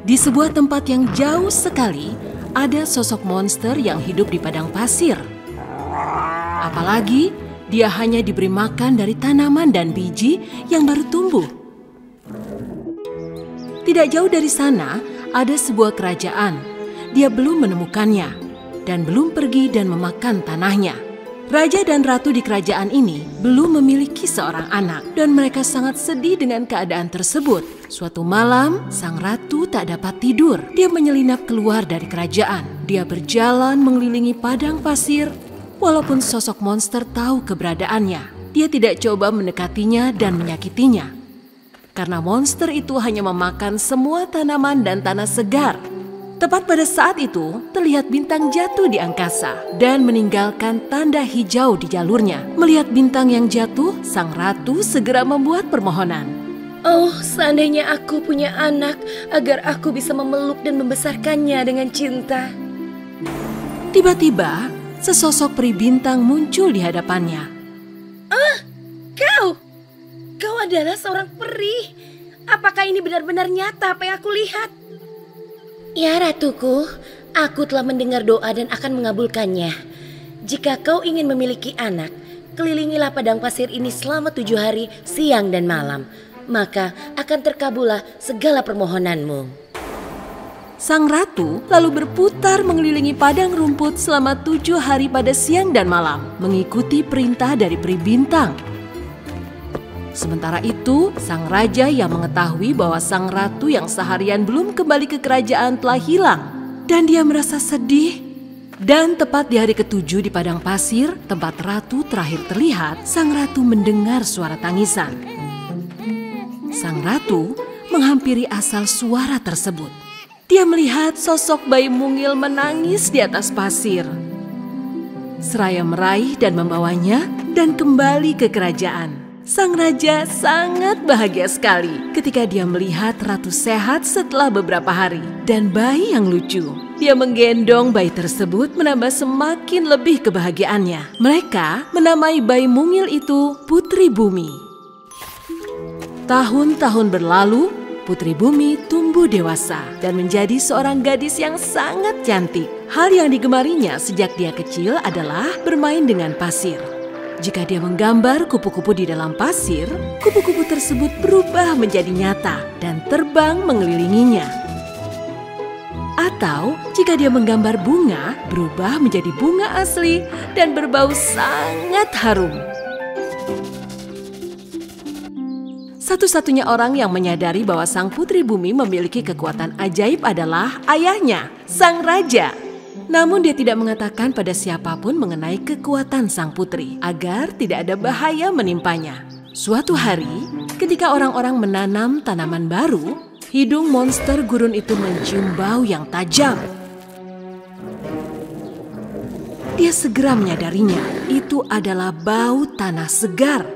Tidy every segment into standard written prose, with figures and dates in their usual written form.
Di sebuah tempat yang jauh sekali, ada sosok monster yang hidup di padang pasir. Apalagi, dia hanya diberi makan dari tanaman dan biji yang baru tumbuh. Tidak jauh dari sana, ada sebuah kerajaan. Dia belum menemukannya dan belum pergi dan memakan tanahnya. Raja dan ratu di kerajaan ini belum memiliki seorang anak dan mereka sangat sedih dengan keadaan tersebut. Suatu malam, sang ratu tak dapat tidur. Dia menyelinap keluar dari kerajaan. Dia berjalan mengelilingi padang pasir walaupun sosok monster tahu keberadaannya. Dia tidak coba mendekatinya dan menyakitinya. Karena monster itu hanya memakan semua tanaman dan tanah segar. Tepat pada saat itu, terlihat bintang jatuh di angkasa dan meninggalkan tanda hijau di jalurnya. Melihat bintang yang jatuh, sang ratu segera membuat permohonan. Oh, seandainya aku punya anak agar aku bisa memeluk dan membesarkannya dengan cinta. Tiba-tiba, sesosok peri bintang muncul di hadapannya. Ah, kau adalah seorang peri. Apakah ini benar-benar nyata apa yang aku lihat? Ya ratuku, aku telah mendengar doa dan akan mengabulkannya. Jika kau ingin memiliki anak, kelilingilah padang pasir ini selama 7 hari, siang dan malam. Maka akan terkabullah segala permohonanmu. Sang ratu lalu berputar mengelilingi padang rumput selama 7 hari pada siang dan malam, mengikuti perintah dari peri bintang. Sementara itu, sang raja yang mengetahui bahwa sang ratu yang seharian belum kembali ke kerajaan telah hilang. Dan dia merasa sedih. Dan tepat di hari ke-7 di padang pasir, tempat ratu terakhir terlihat, sang ratu mendengar suara tangisan. Sang ratu menghampiri asal suara tersebut. Dia melihat sosok bayi mungil menangis di atas pasir. Seraya meraih dan membawanya dan kembali ke kerajaan. Sang raja sangat bahagia sekali ketika dia melihat ratu sehat setelah beberapa hari dan bayi yang lucu. Dia menggendong bayi tersebut menambah semakin lebih kebahagiaannya. Mereka menamai bayi mungil itu Putri Bumi. Tahun-tahun berlalu, Putri Bumi tumbuh dewasa dan menjadi seorang gadis yang sangat cantik. Hal yang digemarinya sejak dia kecil adalah bermain dengan pasir. Jika dia menggambar kupu-kupu di dalam pasir, kupu-kupu tersebut berubah menjadi nyata dan terbang mengelilinginya. Atau jika dia menggambar bunga, berubah menjadi bunga asli dan berbau sangat harum. Satu-satunya orang yang menyadari bahwa sang Putri Bumi memiliki kekuatan ajaib adalah ayahnya, sang raja. Namun dia tidak mengatakan pada siapapun mengenai kekuatan sang putri agar tidak ada bahaya menimpanya. Suatu hari, ketika orang-orang menanam tanaman baru, hidung monster gurun itu mencium bau yang tajam. Dia segera menyadarinya, itu adalah bau tanah segar.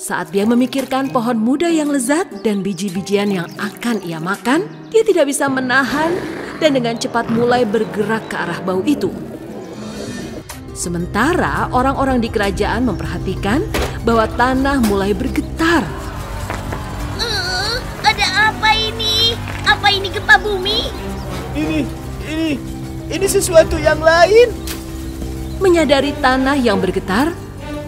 Saat dia memikirkan pohon muda yang lezat dan biji-bijian yang akan ia makan, dia tidak bisa menahan dan dengan cepat mulai bergerak ke arah bau itu. Sementara orang-orang di kerajaan memperhatikan bahwa tanah mulai bergetar. Ada apa ini? Apa ini gempa bumi? Ini sesuatu yang lain. Menyadari tanah yang bergetar,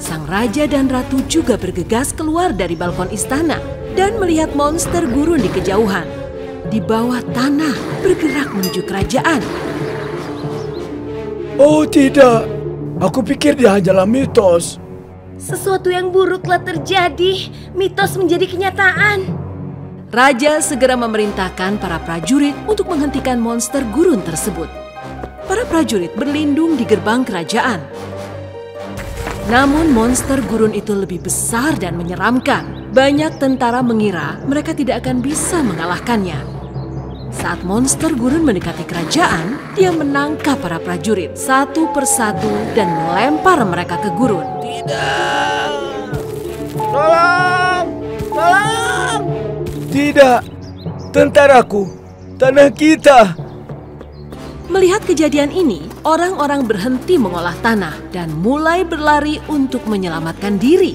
sang raja dan ratu juga bergegas keluar dari balkon istana dan melihat monster gurun di kejauhan. Di bawah tanah bergerak menuju kerajaan. Oh tidak, aku pikir dia hanyalah mitos. Sesuatu yang buruk telah terjadi, mitos menjadi kenyataan. Raja segera memerintahkan para prajurit untuk menghentikan monster gurun tersebut. Para prajurit berlindung di gerbang kerajaan. Namun monster gurun itu lebih besar dan menyeramkan. Banyak tentara mengira mereka tidak akan bisa mengalahkannya. Saat monster gurun mendekati kerajaan, dia menangkap para prajurit satu persatu dan melempar mereka ke gurun. Tidak! Tolong! Tolong! Tidak! Tentaraku! Tanah kita! Melihat kejadian ini, orang-orang berhenti mengolah tanah dan mulai berlari untuk menyelamatkan diri.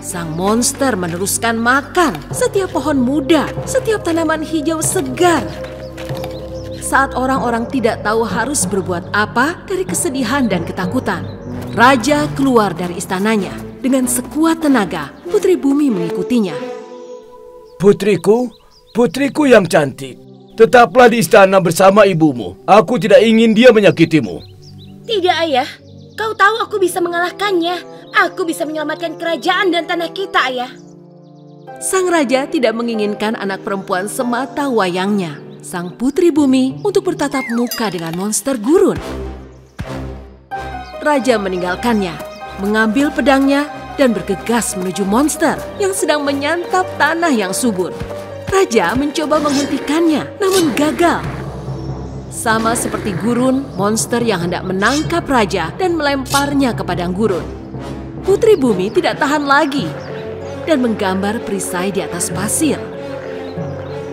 sang monster meneruskan makan setiap pohon muda, setiap tanaman hijau segar. Saat orang-orang tidak tahu harus berbuat apa dari kesedihan dan ketakutan, raja keluar dari istananya. Dengan sekuat tenaga, Putri Bumi mengikutinya. Putriku, putriku yang cantik, tetaplah di istana bersama ibumu. Aku tidak ingin dia menyakitimu. Tidak, Ayah. Kau tahu aku bisa mengalahkannya. Aku bisa menyelamatkan kerajaan dan tanah kita, Ayah. Sang raja tidak menginginkan anak perempuan semata wayangnya, sang Putri Bumi, untuk bertatap muka dengan monster gurun. Raja meninggalkannya, mengambil pedangnya, dan bergegas menuju monster yang sedang menyantap tanah yang subur. Raja mencoba menghentikannya, namun gagal. Sama seperti gurun, monster yang hendak menangkap raja dan melemparnya ke padang gurun. Putri Bumi tidak tahan lagi dan menggambar perisai di atas pasir.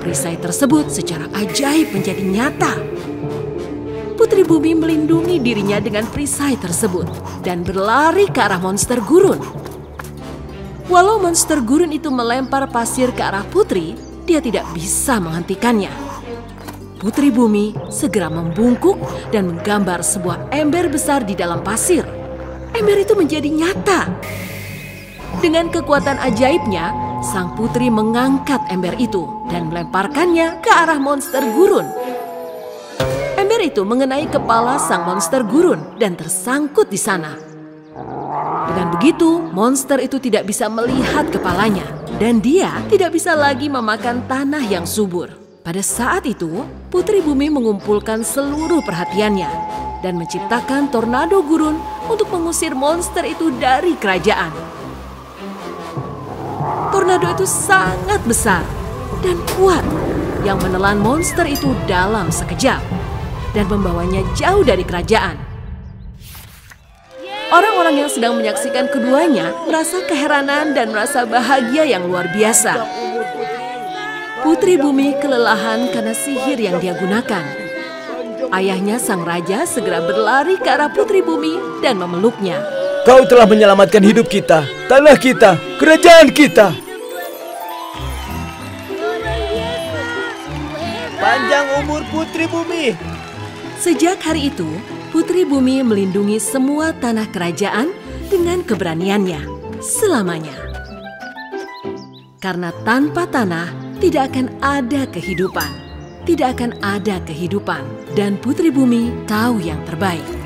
Perisai tersebut secara ajaib menjadi nyata. Putri Bumi melindungi dirinya dengan perisai tersebut dan berlari ke arah monster gurun. Walau monster gurun itu melempar pasir ke arah Putri, dia tidak bisa menghentikannya. Putri Bumi segera membungkuk dan menggambar sebuah ember besar di dalam pasir. Ember itu menjadi nyata. Dengan kekuatan ajaibnya, sang putri mengangkat ember itu dan melemparkannya ke arah monster gurun. Ember itu mengenai kepala sang monster gurun dan tersangkut di sana. Dengan begitu, monster itu tidak bisa melihat kepalanya dan dia tidak bisa lagi memakan tanah yang subur. Pada saat itu, Putri Bumi mengumpulkan seluruh perhatiannya dan menciptakan tornado gurun untuk mengusir monster itu dari kerajaan. Tornado itu sangat besar dan kuat yang menelan monster itu dalam sekejap dan membawanya jauh dari kerajaan. Orang-orang yang sedang menyaksikan keduanya merasa keheranan dan merasa bahagia yang luar biasa. Putri Bumi kelelahan karena sihir yang dia gunakan. Ayahnya sang raja segera berlari ke arah Putri Bumi dan memeluknya. Kau telah menyelamatkan hidup kita, tanah kita, kerajaan kita. Panjang umur Putri Bumi. Sejak hari itu, Putri Bumi melindungi semua tanah kerajaan dengan keberaniannya selamanya. Karena tanpa tanah, tidak akan ada kehidupan. Tidak akan ada kehidupan. Dan Putri Bumi tahu yang terbaik.